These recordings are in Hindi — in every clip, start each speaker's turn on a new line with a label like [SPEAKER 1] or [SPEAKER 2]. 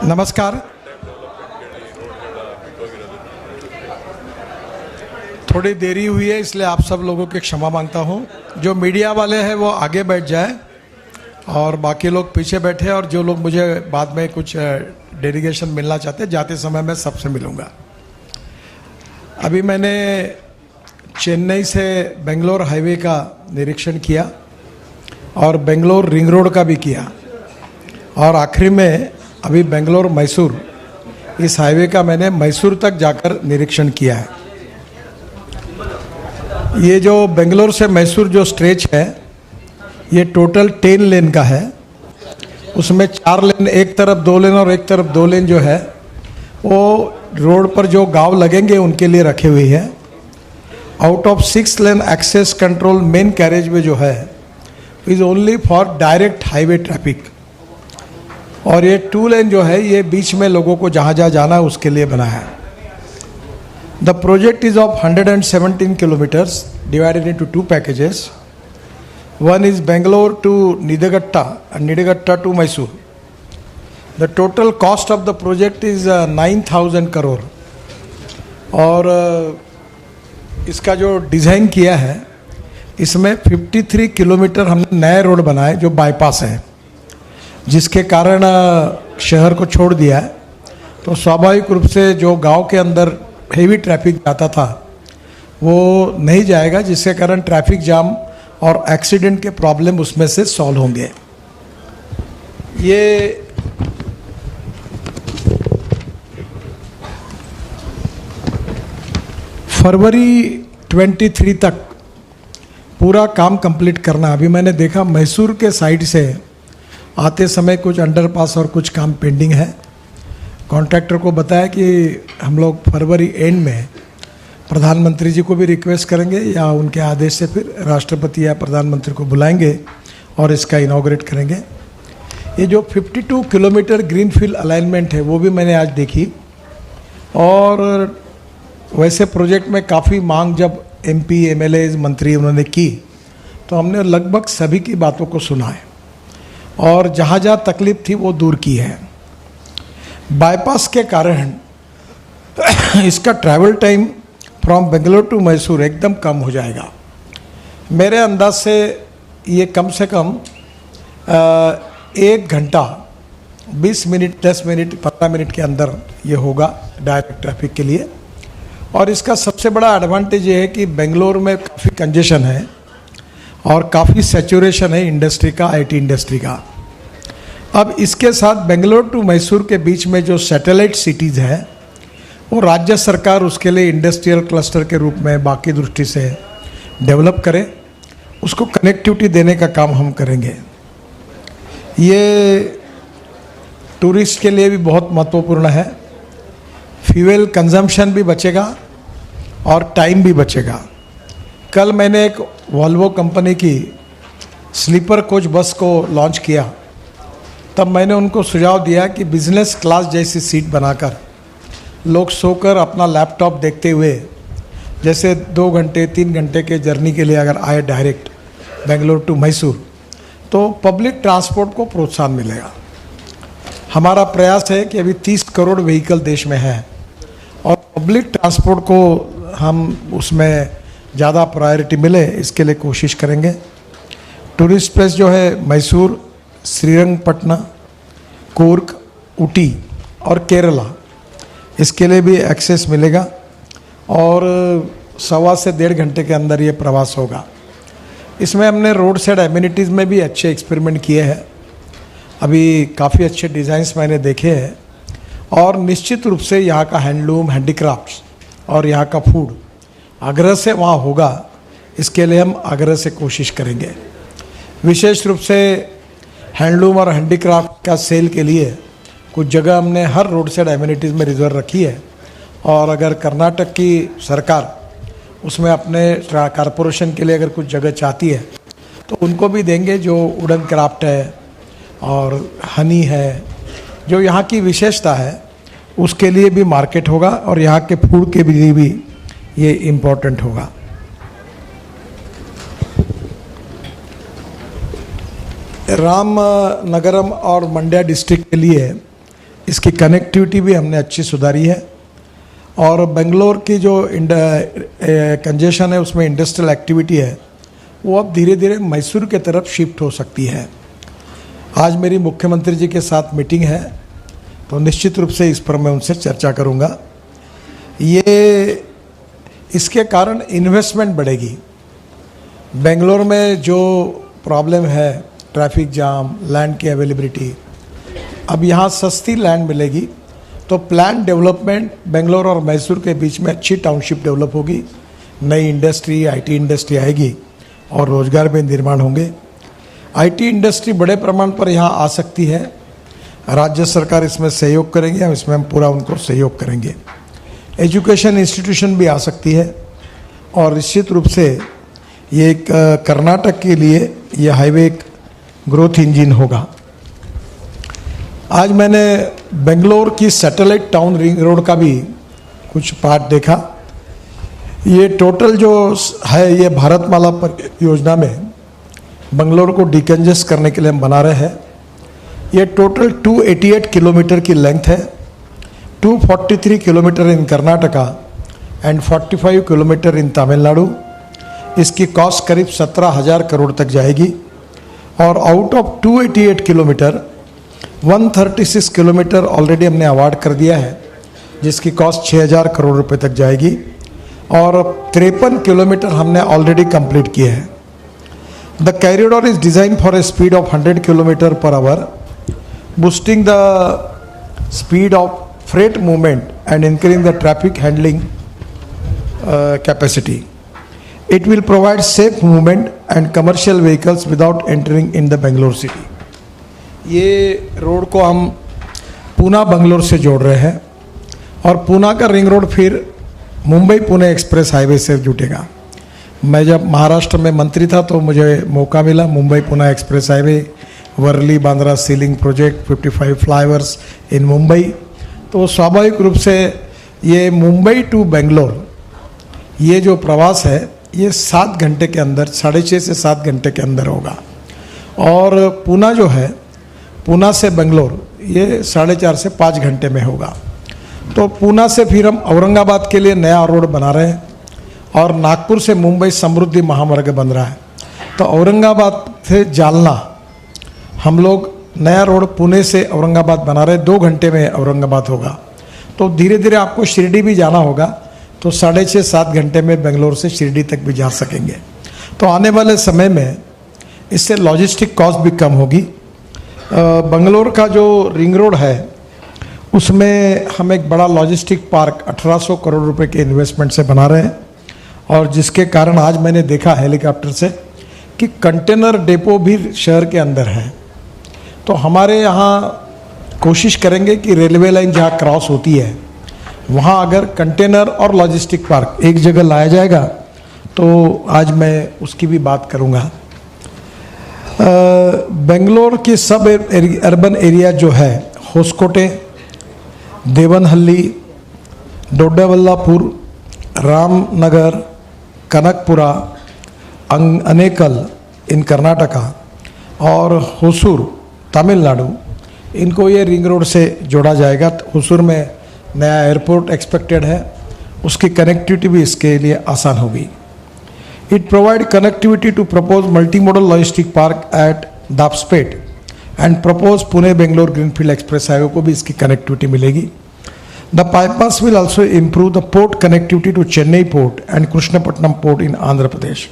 [SPEAKER 1] नमस्कार। थोड़ी देरी हुई है इसलिए आप सब लोगों की क्षमा मांगता हूं। जो मीडिया वाले हैं वो आगे बैठ जाए और बाकी लोग पीछे बैठे, और जो लोग मुझे बाद में कुछ डेलीगेशन मिलना चाहते हैं जाते समय मैं सबसे मिलूंगा। अभी मैंने चेन्नई से बेंगलोर हाईवे का निरीक्षण किया और बेंगलोर रिंग रोड का भी किया, और आखिरी में अभी बेंगलोर मैसूर इस हाईवे का मैंने मैसूर तक जाकर निरीक्षण किया है। ये जो बेंगलोर से मैसूर जो स्ट्रेच है ये टोटल 10 लेन का है। उसमें 4 लेन एक तरफ 2 लेन और एक तरफ 2 लेन जो है वो रोड पर जो गांव लगेंगे उनके लिए रखे हुए हैं। Out of 6 lane access control main carriageway जो है is only for direct highway traffic, और ये 2 लेन जो है ये बीच में लोगों को जहाँ जहाँ जाना है उसके लिए बना है। The project is of 117 kilometres divided into 2 packages. One is Bangalore to Nidighatta and Nidighatta to Mysore. The total cost of the project is 9,000 crore, और इसका जो डिज़ाइन किया है इसमें 53 किलोमीटर हमने नए रोड बनाए जो बाईपास है, जिसके कारण शहर को छोड़ दिया है। तो स्वाभाविक रूप से जो गांव के अंदर हेवी ट्रैफिक जाता था वो नहीं जाएगा, जिसके कारण ट्रैफिक जाम और एक्सीडेंट के प्रॉब्लम उसमें से सॉल्व होंगे। ये फरवरी 23 तक पूरा काम कंप्लीट करना। अभी मैंने देखा मैसूर के साइड से आते समय कुछ अंडरपास और कुछ काम पेंडिंग है। कॉन्ट्रैक्टर को बताया कि हम लोग फरवरी एंड में प्रधानमंत्री जी को भी रिक्वेस्ट करेंगे या उनके आदेश से फिर राष्ट्रपति या प्रधानमंत्री को बुलाएंगे और इसका इनॉग्रेट करेंगे। ये जो 52 किलोमीटर ग्रीनफील्ड अलाइनमेंट है वो भी मैंने आज देखी, और वैसे प्रोजेक्ट में काफ़ी मांग जब एमपी एमएलए मंत्री उन्होंने की तो हमने लगभग सभी की बातों को सुना है और जहाँ जहाँ तकलीफ थी वो दूर की है। बाईपास के कारण इसका travel time from Bangalore to Mysore एकदम कम हो जाएगा। मेरे अंदाज से ये कम से कम 1 घंटा 20 मिनट 10 मिनट 15 मिनट के अंदर ये होगा डायरेक्ट ट्रैफिक के लिए। और इसका सबसे बड़ा एडवांटेज ये है कि बेंगलोर में काफ़ी कंजेशन है और काफ़ी सैचुरेशन है इंडस्ट्री का, आईटी इंडस्ट्री का। अब इसके साथ बेंगलोर टू मैसूर के बीच में जो सैटेलाइट सिटीज़ है वो राज्य सरकार उसके लिए इंडस्ट्रियल क्लस्टर के रूप में बाकी दृष्टि से डेवलप करे, उसको कनेक्टिविटी देने का काम हम करेंगे। ये टूरिस्ट के लिए भी बहुत महत्वपूर्ण है। फ्यूल कंजम्पशन भी बचेगा और टाइम भी बचेगा। कल मैंने एक वॉल्वो कंपनी की स्लीपर कोच बस को लॉन्च किया, तब मैंने उनको सुझाव दिया कि बिजनेस क्लास जैसी सीट बनाकर लोग सोकर अपना लैपटॉप देखते हुए जैसे 2 घंटे 3 घंटे के जर्नी के लिए अगर आए डायरेक्ट बेंगलोर टू मैसूर तो पब्लिक ट्रांसपोर्ट को प्रोत्साहन मिलेगा। हमारा प्रयास है कि अभी 30 करोड़ व्हीकल देश में है और पब्लिक ट्रांसपोर्ट को हम उसमें ज़्यादा प्रायोरिटी मिले, इसके लिए कोशिश करेंगे। टूरिस्ट प्लेस जो है मैसूर, श्रीरंगपट्टनम, कूर्ग, ऊटी और केरला, इसके लिए भी एक्सेस मिलेगा और 1.25 से 1.5 घंटे के अंदर ये प्रवास होगा। इसमें हमने रोड साइड एमिनिटीज़ में भी अच्छे एक्सपेरिमेंट किए हैं। अभी काफ़ी अच्छे डिज़ाइंस मैंने देखे हैं, और निश्चित रूप से यहाँ का हैंडलूम, हैंडीक्राफ्ट्स और यहाँ का फूड आग्रह से वहाँ होगा। इसके लिए हम आग्रह से कोशिश करेंगे। विशेष रूप से हैंडलूम और हैंडीक्राफ्ट का सेल के लिए कुछ जगह हमने हर रोड साइड एमिनिटीज़ में रिजर्व रखी है, और अगर कर्नाटक की सरकार उसमें अपने कॉरपोरेशन के लिए अगर कुछ जगह चाहती है तो उनको भी देंगे। जो वुडन क्राफ्ट है और हनी है, जो यहाँ की विशेषता है, उसके लिए भी मार्केट होगा और यहाँ के फूड के लिए भी ये इम्पोर्टेंट होगा। रामनगरम और मंड्या डिस्ट्रिक्ट के लिए इसकी कनेक्टिविटी भी हमने अच्छी सुधारी है और बेंगलोर की जो कंजेशन है उसमें इंडस्ट्रियल एक्टिविटी है वो अब धीरे धीरे मैसूर के तरफ शिफ्ट हो सकती है। आज मेरी मुख्यमंत्री जी के साथ मीटिंग है तो निश्चित रूप से इस पर मैं उनसे चर्चा करूंगा। ये इसके कारण इन्वेस्टमेंट बढ़ेगी। बेंगलोर में जो प्रॉब्लम है ट्रैफिक जाम, लैंड की अवेलेबिलिटी, अब यहाँ सस्ती लैंड मिलेगी तो प्लान डेवलपमेंट बेंगलोर और मैसूर के बीच में अच्छी टाउनशिप डेवलप होगी, नई इंडस्ट्री, आईटी इंडस्ट्री आएगी और रोजगार भी निर्माण होंगे। आईटी इंडस्ट्री बड़े प्रमाण पर यहाँ आ सकती है, राज्य सरकार इसमें सहयोग करेंगे, हम इसमें पूरा उनको सहयोग करेंगे। एजुकेशन इंस्टीट्यूशन भी आ सकती है और निश्चित रूप से ये एक कर्नाटक के लिए ये हाईवे एक ग्रोथ इंजन होगा। आज मैंने बेंगलोर की सैटेलाइट टाउन रिंग रोड का भी कुछ पार्ट देखा। ये टोटल जो है ये भारतमाला परियोजना में बेंगलोर को डिकंजेस्ट करने के लिए हम बना रहे हैं। ये टोटल 288 किलोमीटर की लेंथ है, 243 kilometre in Karnataka and 45 kilometre इन तमिलनाडु। इसकी कॉस्ट करीब 17,000 करोड़ तक जाएगी और out of 288 kilometre 136 kilometre already हमने अवार्ड कर दिया है जिसकी कॉस्ट 6,000 करोड़ रुपए तक जाएगी और 53 किलोमीटर हमने ऑलरेडी कंप्लीट किए हैं। The corridor is design for a speed of 100 kilometre per hour, boosting the speed of freight movement and increasing the traffic handling capacity. It will provide safe movement and commercial vehicles without entering in the Bangalore city. ये रोड को हम पूना बंगलोर से जोड़ रहे हैं और पूना का रिंग रोड फिर मुंबई पुणे एक्सप्रेस हाईवे से जुटेगा। मैं जब महाराष्ट्र में मंत्री था तो मुझे मौका मिला Mumbai Pune express highway, Worli Bandra sea link project, 55 flyovers in Mumbai. तो स्वाभाविक रूप से ये मुंबई टू बेंगलोर ये जो प्रवास है ये 7 घंटे के अंदर, 6.5 से 7 घंटे के अंदर होगा और पूना जो है पूना से बेंगलोर ये 4.5 से 5 घंटे में होगा। तो पूना से फिर हम औरंगाबाद के लिए नया रोड बना रहे हैं और नागपुर से मुंबई समृद्धि महामार्ग बन रहा है। तो औरंगाबाद से जालना हम लोग नया रोड पुणे से औरंगाबाद बना रहे, 2 घंटे में औरंगाबाद होगा। तो धीरे धीरे आपको शिरडी भी जाना होगा तो 6.5-7 घंटे में बेंगलोर से शिरडी तक भी जा सकेंगे। तो आने वाले समय में इससे लॉजिस्टिक कॉस्ट भी कम होगी। बेंगलोर का जो रिंग रोड है उसमें हम एक बड़ा लॉजिस्टिक पार्क 1800 करोड़ रुपए के इन्वेस्टमेंट से बना रहे हैं और जिसके कारण आज मैंने देखा हेलीकॉप्टर से कि कंटेनर डेपो भी शहर के अंदर है। तो हमारे यहाँ कोशिश करेंगे कि रेलवे लाइन जहाँ क्रॉस होती है वहाँ अगर कंटेनर और लॉजिस्टिक पार्क एक जगह लाया जाएगा तो आज मैं उसकी भी बात करूँगा। बेंगलोर की सब अर्बन एरिया जो है होसकोटे, देवनहल्ली, डोड्डाबल्लापुर, रामनगर, कनकपुरा, अनेकल इन कर्नाटका और होसूर तमिलनाडु, इनको ये रिंग रोड से जोड़ा जाएगा। होसूर में नया एयरपोर्ट एक्सपेक्टेड है, उसकी कनेक्टिविटी भी इसके लिए आसान होगी। It provide connectivity to propose multi modal logistic park at Dabaspet and propose Pune Bangalore greenfield express highway को भी इसकी कनेक्टिविटी मिलेगी। The bypass will also improve the port connectivity to Chennai port and Krishnapatnam port in Andhra Pradesh.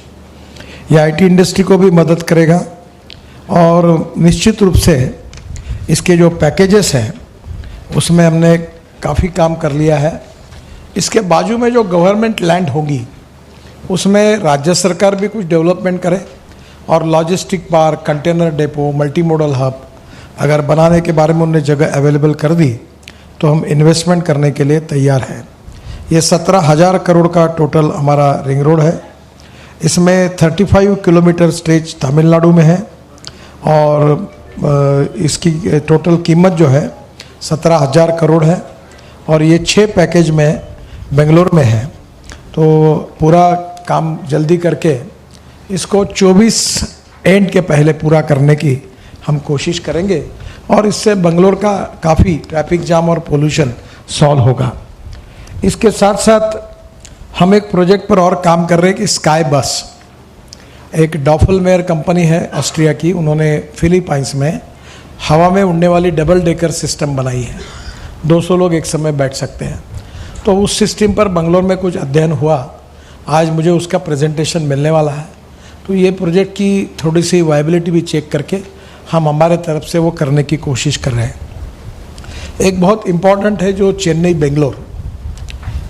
[SPEAKER 1] यह आईटी इंडस्ट्री को भी मदद करेगा और निश्चित रूप से इसके जो पैकेजेस हैं उसमें हमने काफ़ी काम कर लिया है। इसके बाजू में जो गवर्नमेंट लैंड होगी उसमें राज्य सरकार भी कुछ डेवलपमेंट करे और logistic park, container depot, multi modal hub अगर बनाने के बारे में उन्होंने जगह अवेलेबल कर दी तो हम इन्वेस्टमेंट करने के लिए तैयार हैं। ये 17,000 करोड़ का टोटल हमारा रिंग रोड है। इसमें 35 किलोमीटर स्ट्रेच तमिलनाडु में है और इसकी टोटल कीमत जो है 17,000 करोड़ है और ये 6 पैकेज में बेंगलोर में है। तो पूरा काम जल्दी करके इसको 24 एंड के पहले पूरा करने की हम कोशिश करेंगे और इससे बेंगलोर का काफ़ी ट्रैफिक जाम और पोल्यूशन सॉल्व होगा। इसके साथ साथ हम एक प्रोजेक्ट पर और काम कर रहे हैं कि स्काई बस, एक डॉफलमेयर कंपनी है ऑस्ट्रिया की, उन्होंने फिलीपाइंस में हवा में उड़ने वाली डबल डेकर सिस्टम बनाई है, 200 लोग एक समय बैठ सकते हैं। तो उस सिस्टम पर बेंगलोर में कुछ अध्ययन हुआ, आज मुझे उसका प्रेजेंटेशन मिलने वाला है। तो ये प्रोजेक्ट की थोड़ी सी वायबिलिटी भी चेक करके हम हमारे तरफ से वो करने की कोशिश कर रहे हैं। एक बहुत इम्पॉर्टेंट है जो चेन्नई बेंगलोर,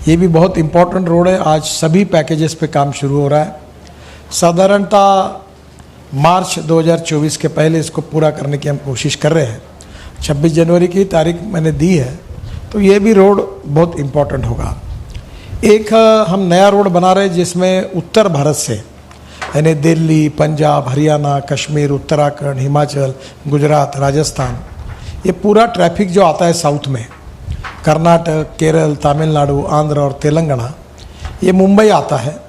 [SPEAKER 1] ये भी बहुत इम्पॉर्टेंट रोड है। आज सभी पैकेजेस पे काम शुरू हो रहा है। साधारणतः मार्च 2024 के पहले इसको पूरा करने की हम कोशिश कर रहे हैं। 26 जनवरी की तारीख मैंने दी है, तो ये भी रोड बहुत इम्पॉर्टेंट होगा। एक हम नया रोड बना रहे हैं जिसमें उत्तर भारत से, यानी दिल्ली, पंजाब, हरियाणा, कश्मीर, उत्तराखंड, हिमाचल, गुजरात, राजस्थान, ये पूरा ट्रैफिक जो आता है साउथ में, कर्नाटक, केरल, तमिलनाडु, आंध्र और तेलंगाना, ये मुंबई आता है।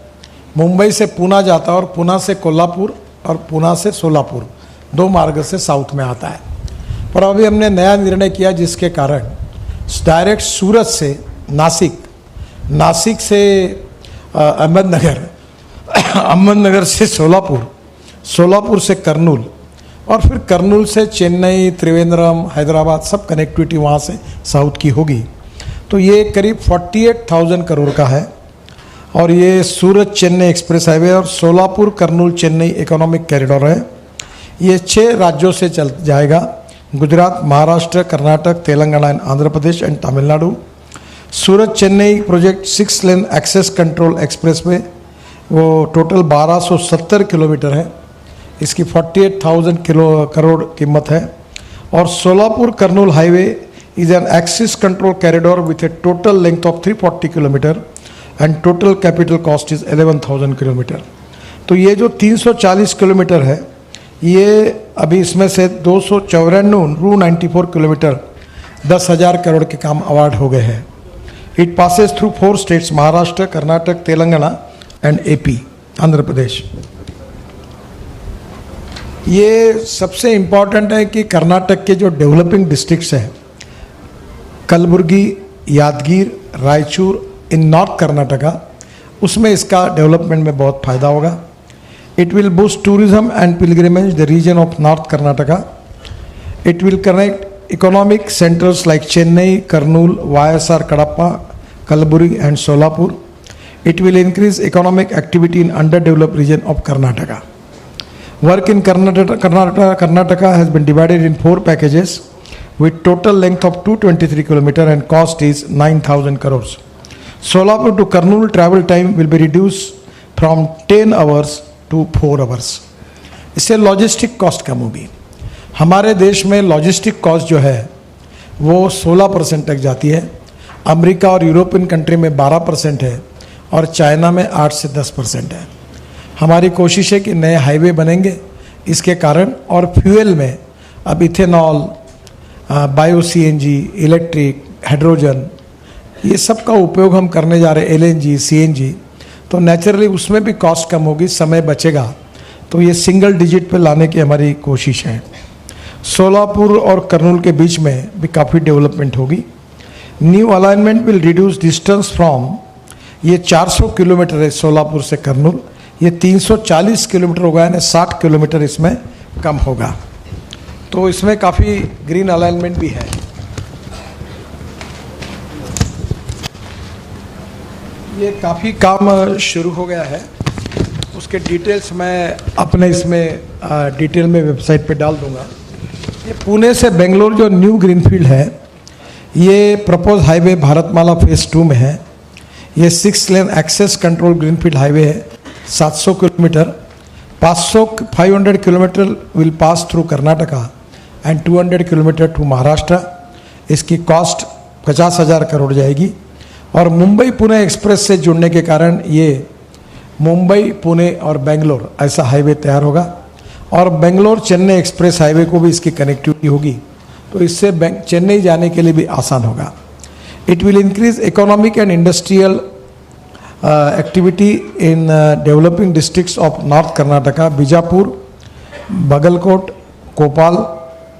[SPEAKER 1] मुंबई से पूना जाता है और पूना से कोल्हापुर और पूना से सोलापुर, 2 मार्ग से साउथ में आता है। पर अभी हमने नया निर्णय किया जिसके कारण डायरेक्ट सूरत से नासिक, नासिक से अहमदनगर, अहमदनगर से सोलापुर, सोलापुर से कर्नूल और फिर कर्नूल से चेन्नई, त्रिवेंद्रम, हैदराबाद, सब कनेक्टिविटी वहाँ से साउथ की होगी। तो ये करीब 48,000 करोड़ का है और ये सूरत चेन्नई एक्सप्रेस हाईवे और सोलापुर कर्नूल चेन्नई इकोनॉमिक कॉरिडोर है। ये 6 राज्यों से चल जाएगा, Gujarat, Maharashtra, Karnataka, Telangana and Andhra Pradesh and Tamil Nadu. Surat Chennai project 6 lane access control expressway, वो टोटल 1270 किलोमीटर है, इसकी 48,000 करोड़ कीमत है। और Solapur Kurnool highway is an axis control corridor with A total length of 340 kilometre and total capital cost is 11,000 kilometre. तो ये जो 340 किलोमीटर है, ये अभी इसमें से 294 किलोमीटर 10,000 करोड़ के काम अवार्ड हो गए हैं। It passes through 4 states, Maharashtra, Karnataka, Telangana and AP, Andhra Pradesh. ये सबसे इम्पॉर्टेंट है कि कर्नाटक के जो डेवलपिंग डिस्ट्रिक्ट्स हैं, कलबुर्गी, यादगीर, रायचूर इन नॉर्थ कर्नाटका, उसमें इसका डेवलपमेंट में बहुत फ़ायदा होगा। It will boost tourism and pilgrimage the region of North Karnataka. It will connect economic centers like Chennai, Kurnool, YSR, Kadapa, Kalburgi and Solapur. It will increase economic activity in underdeveloped region of Karnataka. Work in Karnataka has been divided in 4 packages with total length of 223 km and cost is 9,000 crores. Solapur to Kurnool travel time will be reduced from 10 hours to 4 hours. इससे लॉजिस्टिक कॉस्ट कम होगी। हमारे देश में लॉजिस्टिक कॉस्ट जो है वो 16% तक जाती है, अमेरिका और यूरोपियन कंट्री में 12% है और चाइना में 8 से 10% है। हमारी कोशिश है कि नए हाईवे बनेंगे इसके कारण, और फ्यूल में अब ethanol, bio CNG, electric, hydrogen, ये सब का उपयोग हम करने जा रहे हैं, एलएनजी, सीएनजी, तो नेचुरली उसमें भी कॉस्ट कम होगी, समय बचेगा। तो ये सिंगल डिजिट पे लाने की हमारी कोशिश है। सोलापुर और कर्नूल के बीच में भी काफ़ी डेवलपमेंट होगी। New alignment will reduce distance from, ये 400 किलोमीटर है सोलापुर से कर्नूल, ये 340 किलोमीटर होगा, यानी 60 किलोमीटर इसमें कम होगा। तो इसमें काफ़ी ग्रीन अलाइनमेंट भी है। ये काफ़ी काम शुरू हो गया है, उसके डिटेल्स मैं अपने इसमें डिटेल में वेबसाइट पे डाल दूंगा। ये पुणे से बेंगलोर जो न्यू ग्रीनफील्ड है, ये प्रपोज हाईवे भारतमाला फेज़ 2 में है। ये 6 lane access control greenfield highway है, 700 kilometre, 500 kilometre will pass through Karnataka and 200 kilometre to Maharashtra. इसकी कॉस्ट 50,000 करोड़ जाएगी। और मुंबई पुणे एक्सप्रेस से जुड़ने के कारण ये मुंबई, पुणे और बेंगलोर ऐसा हाईवे तैयार होगा, और बेंगलोर चेन्नई एक्सप्रेस हाईवे को भी इसकी कनेक्टिविटी होगी, तो इससे चेन्नई जाने के लिए भी आसान होगा। It will increase economic and industrial activity in developing districts of north Karnataka, Bijapur, Bagalkot, कोपाल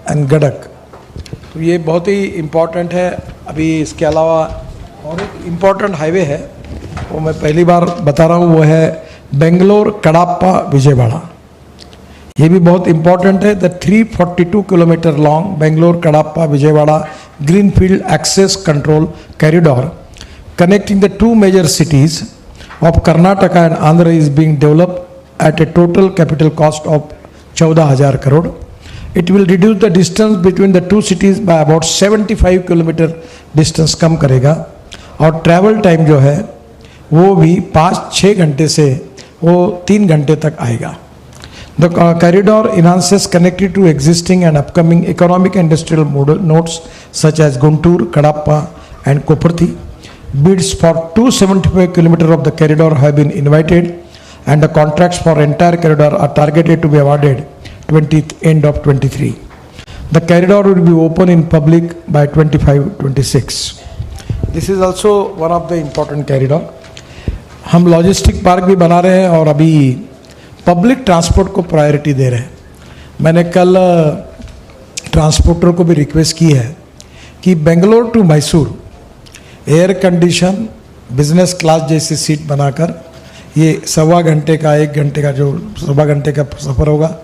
[SPEAKER 1] and Gandak. तो ये बहुत ही इम्पोर्टेंट है। अभी इसके अलावा और एक इम्पोर्टेंट हाईवे है, वो मैं पहली बार बता रहा हूँ, वो है बेंगलोर कड़ाप्पा विजयवाड़ा। ये भी बहुत इम्पोर्टेंट है। The 342 kilometre long Bangalore Kadapa Vijayawada greenfield access control corridor connecting the two major cities of Karnataka and Andhra is being developed at a total capital cost of 14,000 crore. It will reduce the distance between the two cities by about 75 kilometre distance कम करेगा और ट्रैवल टाइम जो है वो भी 5-6 घंटे से वो 3 घंटे तक आएगा। The corridor enhances connectivity to existing and upcoming economic and industrial nodes such as Guntur, Kadapa and Koparthi. Bids for 275 kilometers of the corridor have been invited and the contracts for entire corridor are targeted to be awarded end of 23. The corridor will be open in public by 25-26. This is also one of the important corridor. हम लॉजिस्टिक पार्क भी बना रहे हैं और अभी पब्लिक ट्रांसपोर्ट को प्रायोरिटी दे रहे हैं। मैंने कल ट्रांसपोर्टर को भी रिक्वेस्ट की है कि Bangalore to Mysore air condition business class जैसी सीट बनाकर ये 1.25 घंटे का 1 घंटे का जो 1.25 घंटे का सफ़र होगा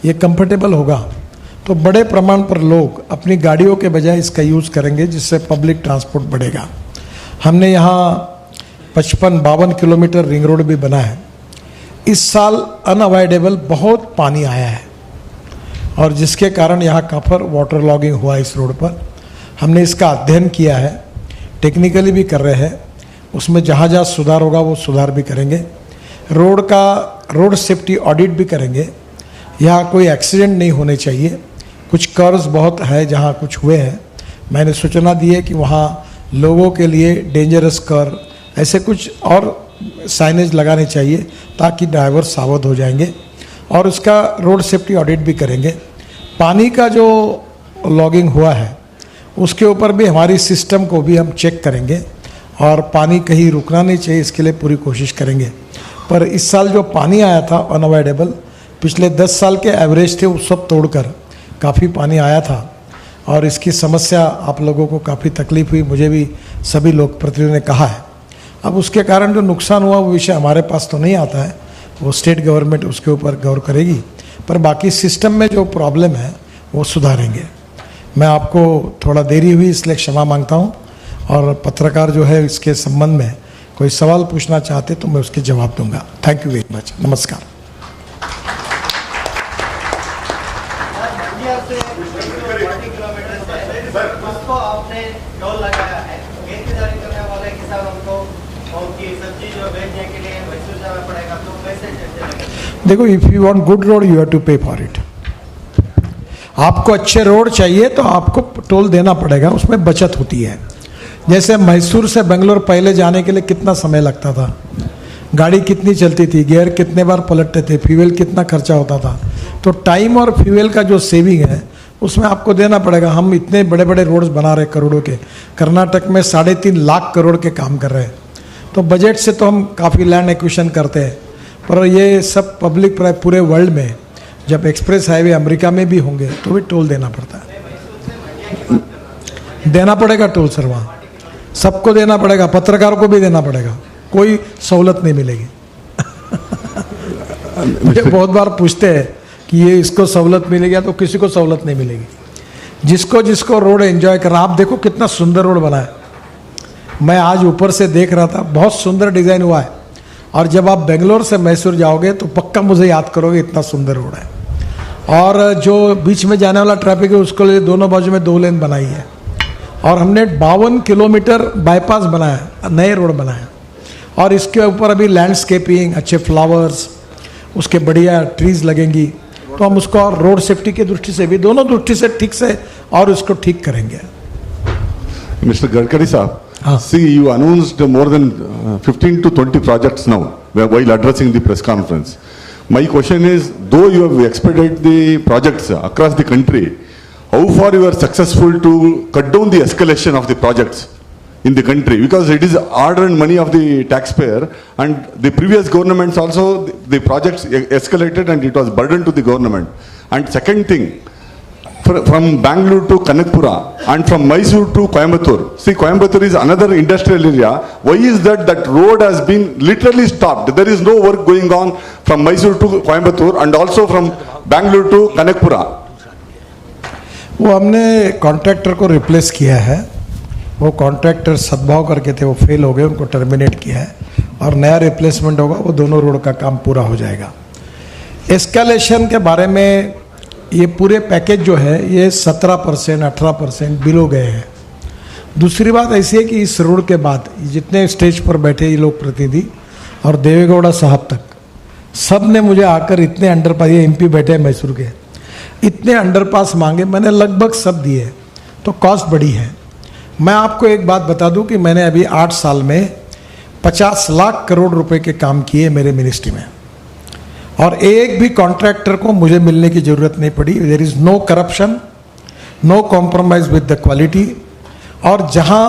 [SPEAKER 1] ये कंफर्टेबल होगा, तो बड़े प्रमाण पर लोग अपनी गाड़ियों के बजाय इसका यूज़ करेंगे, जिससे पब्लिक ट्रांसपोर्ट बढ़ेगा। हमने यहाँ 55-52 किलोमीटर रिंग रोड भी बना है। इस साल अनअवॉइडेबल बहुत पानी आया है और जिसके कारण यहाँ काफ़र वाटर लॉगिंग हुआ इस रोड पर। हमने इसका अध्ययन किया है, टेक्निकली भी कर रहे हैं, उसमें जहाँ जहाँ सुधार होगा वो सुधार भी करेंगे। रोड सेफ्टी ऑडिट भी करेंगे। यहाँ कोई एक्सीडेंट नहीं होने चाहिए। कुछ कर्व्स बहुत है जहाँ कुछ हुए हैं, मैंने सूचना दी है कि वहाँ लोगों के लिए डेंजरस कर्व ऐसे कुछ और साइनेज लगाने चाहिए ताकि ड्राइवर सावध हो जाएंगे और उसका रोड सेफ्टी ऑडिट भी करेंगे। पानी का जो लॉगिंग हुआ है उसके ऊपर भी हमारी सिस्टम को भी हम चेक करेंगे और पानी कहीं रुकना नहीं चाहिए, इसके लिए पूरी कोशिश करेंगे। पर इस साल जो पानी आया था अनअवॉइडेबल, पिछले 10 साल के एवरेज थे वो सब तोड़कर काफ़ी पानी आया था और इसकी समस्या आप लोगों को काफ़ी तकलीफ हुई, मुझे भी सभी लोग प्रतिनिधियों ने कहा है। अब उसके कारण जो नुकसान हुआ वो विषय हमारे पास तो नहीं आता है, वो स्टेट गवर्नमेंट उसके ऊपर गौर करेगी, पर बाकी सिस्टम में जो प्रॉब्लम है वो सुधारेंगे। मैं आपको थोड़ा देरी हुई इसलिए क्षमा मांगता हूँ और पत्रकार जो है इसके संबंध में कोई सवाल पूछना चाहते तो मैं उसके जवाब दूंगा। Thank you very much. नमस्कार। देखो, if you want good road you have to pay for it. आपको अच्छे रोड चाहिए तो आपको टोल देना पड़ेगा, उसमें बचत होती है। जैसे मैसूर से बेंगलोर पहले जाने के लिए कितना समय लगता था, गाड़ी कितनी चलती थी, गियर कितने बार पलटते थे, फ्यूल कितना खर्चा होता था, तो टाइम और फ्यूल का जो सेविंग है उसमें आपको देना पड़ेगा। हम इतने बड़े बड़े रोड्स बना रहे करोड़ों के, कर्नाटक में 3.5 लाख करोड़ के काम कर रहे हैं, तो बजट से तो हम काफ़ी लैंड एक्विजिशन करते हैं, पर ये सब पब्लिक पूरे वर्ल्ड में जब एक्सप्रेस हाईवे अमेरिका में भी होंगे तो भी टोल देना पड़ता है। देना पड़ेगा टोल सर, वहाँ सबको देना पड़ेगा, पत्रकारों को भी देना पड़ेगा, कोई सहूलत नहीं मिलेगी। मुझे बहुत बार पूछते हैं कि ये इसको सहूलत मिलेगी, तो किसी को सहूलत नहीं मिलेगी। जिसको जिसको रोड एंजॉय करना। आप देखो कितना सुंदर रोड बना है, मैं आज ऊपर से देख रहा था, बहुत सुंदर डिज़ाइन हुआ है। और जब आप बेंगलोर से मैसूर जाओगे तो पक्का मुझे याद करोगे, इतना सुंदर रोड है। और जो बीच में जाने वाला ट्रैफिक है उसको लिए दोनों बाजू में 2 लेन बनाई है और हमने 52 किलोमीटर बाईपास बनाया, नए रोड बनाया और इसके ऊपर अभी लैंडस्केपिंग, अच्छे फ्लावर्स, उसके बढ़िया ट्रीज लगेंगी, तो हम उसको और रोड सेफ्टी की दृष्टि से भी, दोनों दृष्टि से ठीक से और उसको ठीक करेंगे।
[SPEAKER 2] मिस्टर गडकरी साहब, see, you announced more than 15 to 20 projects now while addressing the press conference. My question is, though you have expedited the projects across the country, how far you are successful to cut down the escalation of the projects in the country? Because it is hard-earned money of the taxpayer, and the previous governments also, the projects escalated and it was burden to the government. And second thing, from Bangalore to Kanakpura and from Mysore to Coimbatore. See, Coimbatore is another industrial area. Why is that? That road has been literally stopped. There is no work going on from Mysore to Coimbatore and also from Bangalore to Kanakpura.
[SPEAKER 1] वो हमने कॉन्ट्रैक्टर को रिप्लेस किया है। वो कॉन्ट्रैक्टर सद्भाव करके थे, वो फेल हो गए, उनको टर्मिनेट किया है और नया रिप्लेसमेंट होगा, वो दोनों रोड का काम पूरा हो जाएगा। एस्केलेशन के बारे में ये पूरे पैकेज जो है ये 17% 18% बिलो गए हैं। दूसरी बात ऐसी है कि इस रोड के बाद जितने स्टेज पर बैठे ये लोग प्रतिनिधि और देवेगौड़ा साहब तक सब ने मुझे आकर इतने अंडरपास, ये एमपी बैठे हैं मैसूर के, इतने अंडरपास मांगे, मैंने लगभग सब दिए, तो कॉस्ट बड़ी है। मैं आपको एक बात बता दूं कि मैंने अभी 8 साल में 50 लाख करोड़ रुपए के काम किए मेरे मिनिस्ट्री में और एक भी कॉन्ट्रैक्टर को मुझे मिलने की ज़रूरत नहीं पड़ी। There is no corruption, no compromise with the quality. और जहां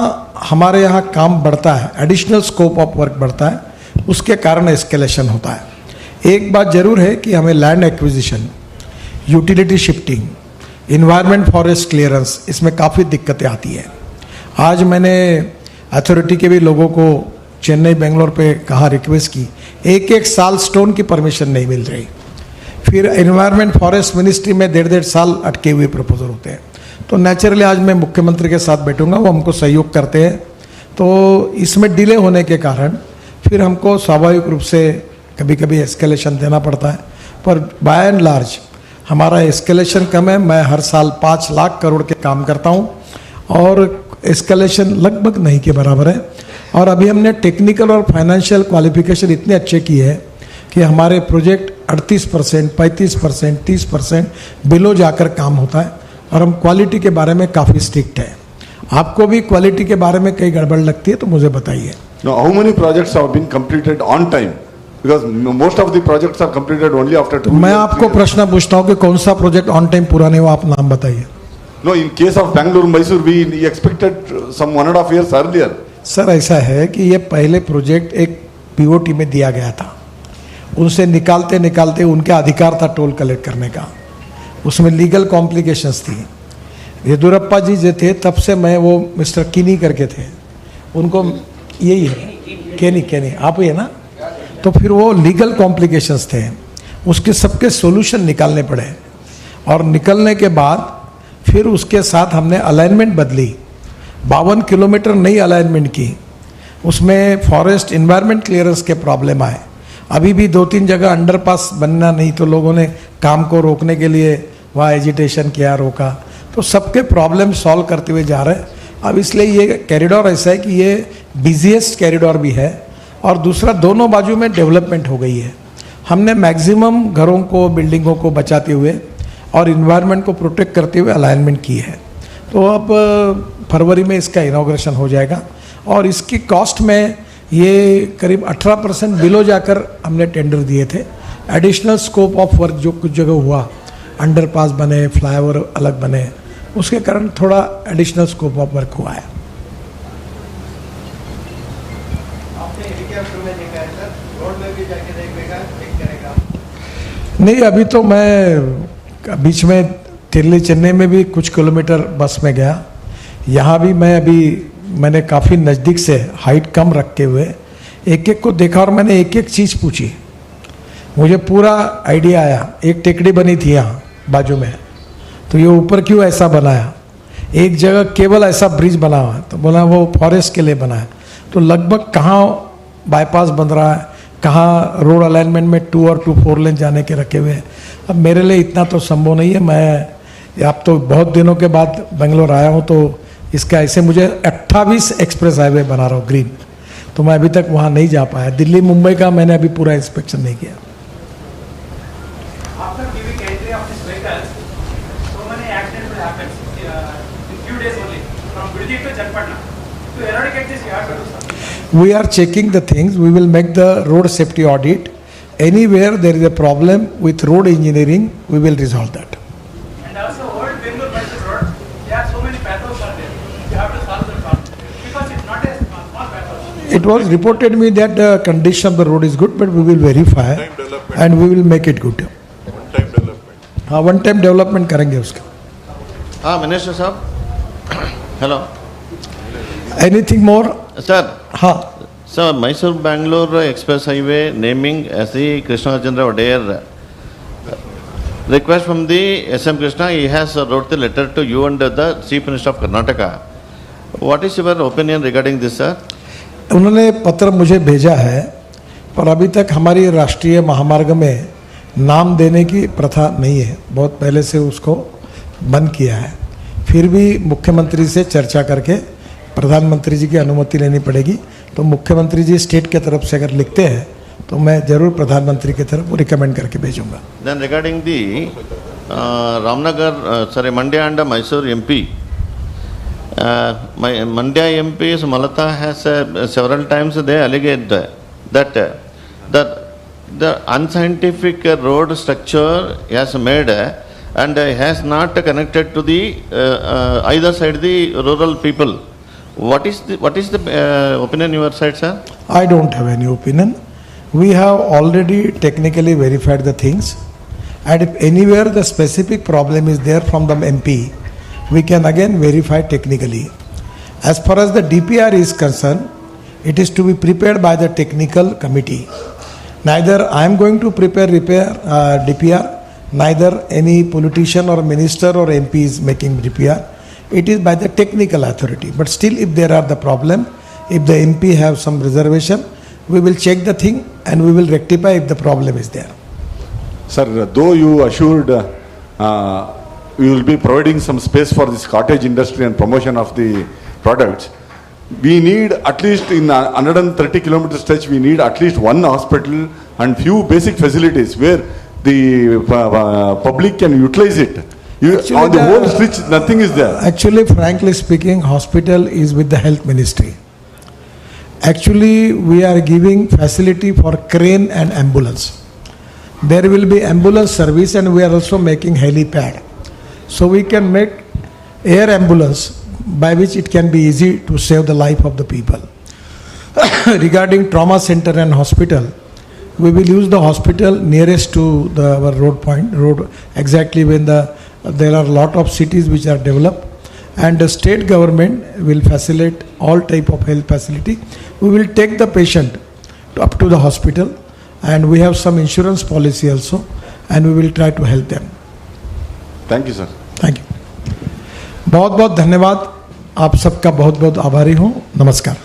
[SPEAKER 1] हमारे यहाँ काम बढ़ता है, एडिशनल स्कोप ऑफ वर्क बढ़ता है, उसके कारण एस्केलेशन होता है। एक बात जरूर है कि हमें land acquisition, utility shifting, environment forest clearance, इसमें काफ़ी दिक्कतें आती हैं। आज मैंने अथॉरिटी के भी लोगों को चेन्नई बेंगलोर पे कहा, रिक्वेस्ट की, एक साल स्टोन की परमिशन नहीं मिल रही। फिर एनवायरनमेंट फॉरेस्ट मिनिस्ट्री में 1.5 साल अटके हुए प्रपोजल होते हैं। तो नेचुरली आज मैं मुख्यमंत्री के साथ बैठूंगा, वो हमको सहयोग करते हैं। तो इसमें डिले होने के कारण फिर हमको स्वाभाविक रूप से कभी कभी एस्केलेशन देना पड़ता है, पर बाय एंड लार्ज हमारा एस्केलेशन कम है। मैं हर साल 5 लाख करोड़ के काम करता हूँ और एस्केलेशन लगभग नहीं के बराबर है। और अभी हमने टेक्निकल और फाइनेंशियल क्वालिफिकेशन इतने अच्छे किए हैं कि हमारे प्रोजेक्ट 38%, 35%, 30% बिलो जाकर काम होता है और हम क्वालिटी के बारे में काफ़ी स्ट्रिक्ट हैं। आपको भी क्वालिटी के बारे में कई गड़बड़ लगती है तो मुझे बताइए।
[SPEAKER 2] Now, how many projects have been completed on time? Because most of the projects are completed only after 2 years.
[SPEAKER 1] मैं आपको प्रश्न पूछता हूँ कि कौन सा प्रोजेक्ट ऑन टाइम पूरा नहीं हुआ, आप नाम बताइए।
[SPEAKER 2] No, in case of Bangalore, Mysore, we expected some 1.5 years earlier.
[SPEAKER 1] Sir ऐसा है कि ये पहले प्रोजेक्ट एक पीओटी में दिया गया था, उनसे निकालते निकालते उनका अधिकार था टोल कलेक्ट करने का, उसमें लीगल कॉम्प्लिकेशंस थी। येदुरप्पा जी जो थे तब से मैं, वो मिस्टर किनी करके थे, उनको यही है केनी आप ही है ना, तो फिर वो लीगल कॉम्प्लिकेशंस थे, उसके सबके सॉल्यूशन निकालने पड़े और निकलने के बाद फिर उसके साथ हमने अलाइनमेंट बदली, 52 किलोमीटर नई अलाइनमेंट की, उसमें फॉरेस्ट इन्वायरमेंट क्लियरेंस के प्रॉब्लम आए। अभी भी 2-3 जगह अंडरपास बनना नहीं तो लोगों ने काम को रोकने के लिए वहाँ एजिटेशन किया, रोका, तो सबके प्रॉब्लम सॉल्व करते हुए जा रहे हैं। अब इसलिए ये कॉरिडोर ऐसा है कि ये बिजिएस्ट कॉरिडोर भी है और दूसरा दोनों बाजू में डेवलपमेंट हो गई है। हमने मैक्सिमम घरों को, बिल्डिंगों को बचाते हुए और इन्वायरमेंट को प्रोटेक्ट करते हुए अलाइनमेंट की है। तो अब फरवरी में इसका इनॉग्रेशन हो जाएगा और इसकी कॉस्ट में ये करीब 18% बिलो जाकर हमने टेंडर दिए थे। एडिशनल स्कोप ऑफ वर्क जो कुछ जगह हुआ, अंडरपास बने, फ्लाईओवर अलग बने, उसके कारण थोड़ा एडिशनल स्कोप ऑफ वर्क हुआ है। नहीं, अभी तो मैं बीच में दिल्ली चेन्नई में भी कुछ किलोमीटर बस में गया, यहाँ भी मैंने काफ़ी नज़दीक से हाइट कम रखे हुए एक एक को देखा और मैंने एक एक चीज़ पूछी, मुझे पूरा आइडिया आया। एक टेकड़ी बनी थी यहाँ बाजू में, तो ये ऊपर क्यों ऐसा बनाया, एक जगह केवल ऐसा ब्रिज बना हुआ है, तो बोला वो फॉरेस्ट के लिए बना है। तो लगभग कहाँ बाईपास बन रहा है, कहाँ रोड अलाइनमेंट में 2 और 2-4 लेन जाने के रखे हुए हैं। अब मेरे लिए इतना तो संभव नहीं है, मैं अब तो बहुत दिनों के बाद बेंगलोर आया हूँ, तो इसका ऐसे मुझे 28 एक्सप्रेस हाईवे बना रहा हूँ ग्रीन, तो मैं अभी तक वहाँ नहीं जा पाया। दिल्ली मुंबई का मैंने अभी पूरा इंस्पेक्शन नहीं किया। We are checking the things. We will make the road safety audit. Anywhere there is a problem with road engineering, we will resolve that.
[SPEAKER 3] And also, old Bengaluru road, there are so many pathos are there. You have to solve the problem because it's not a small pathos.
[SPEAKER 1] It was reported me that the condition of the road is good, but we will verify and we will make it good.
[SPEAKER 2] One time development.
[SPEAKER 1] हाँ, one time development करेंगे उसका।
[SPEAKER 4] मिनिस्टर साहब, हेलो
[SPEAKER 1] एनीथिंग मोर?
[SPEAKER 4] सर.
[SPEAKER 1] हाँ,
[SPEAKER 4] Sir, Mysore-Bangalore Express Highway naming as the Krishna Chandra Odeyer. Request from the SM Krishna, he has wrote the letter to you and the Chief Minister of Karnataka. What is your opinion regarding this, sir?
[SPEAKER 1] उन्होंने पत्र मुझे भेजा है, पर अभी तक हमारी राष्ट्रीय महामार्ग में नाम देने की प्रथा नहीं है। बहुत पहले से उसको बंद किया है। फिर भी मुख्यमंत्री से चर्चा करके प्रधानमंत्री जी की अनुमति लेनी पड़ेगी। तो मुख्यमंत्री जी स्टेट के तरफ से अगर लिखते हैं तो मैं जरूर प्रधानमंत्री की तरफ रिकमेंड करके भेजूंगा।
[SPEAKER 4] Then regarding the Ramnagar, Mandya and Mysore MP, my Mandya MP Malata has several times they alleged that the unscientific road structure has made and has not connected to the either side the rural people. What is the opinion your side, sir?
[SPEAKER 1] I don't have any opinion. We have already technically verified the things, and if anywhere the specific problem is there from the MP, we can again verify technically. As far as the DPR is concerned, it is to be prepared by the technical committee. Neither I am going to prepare DPR, neither any politician or minister or MP is making DPR. It is by the technical authority. But still, if there are the problem, if the MP have some reservation, we will check the thing and we will rectify if the problem is there.
[SPEAKER 2] Sir, though you assured you will be providing some space for this cottage industry and promotion of the products, we need at least in 130 kilometer stretch, we need at least one hospital and few basic facilities where the public can utilize it. On the whole stretch, nothing is there.
[SPEAKER 1] Actually, frankly speaking, hospital is with the health ministry. Actually, we are giving facility for crane and ambulance. There will be ambulance service and we are also making helipad. So we can make air ambulance by which it can be easy to save the life of the people. Regarding trauma center and hospital, we will use the hospital nearest to our road exactly when there are a lot of cities which are developed, and the state government will facilitate all type of health facility. We will take the patient up to the hospital, and we have some insurance policy also, and we will try to help them.
[SPEAKER 2] Thank you, sir.
[SPEAKER 1] Thank you, बहुत बहुत धन्यवाद। आप सबका बहुत बहुत आभारी हूँ। नमस्कार।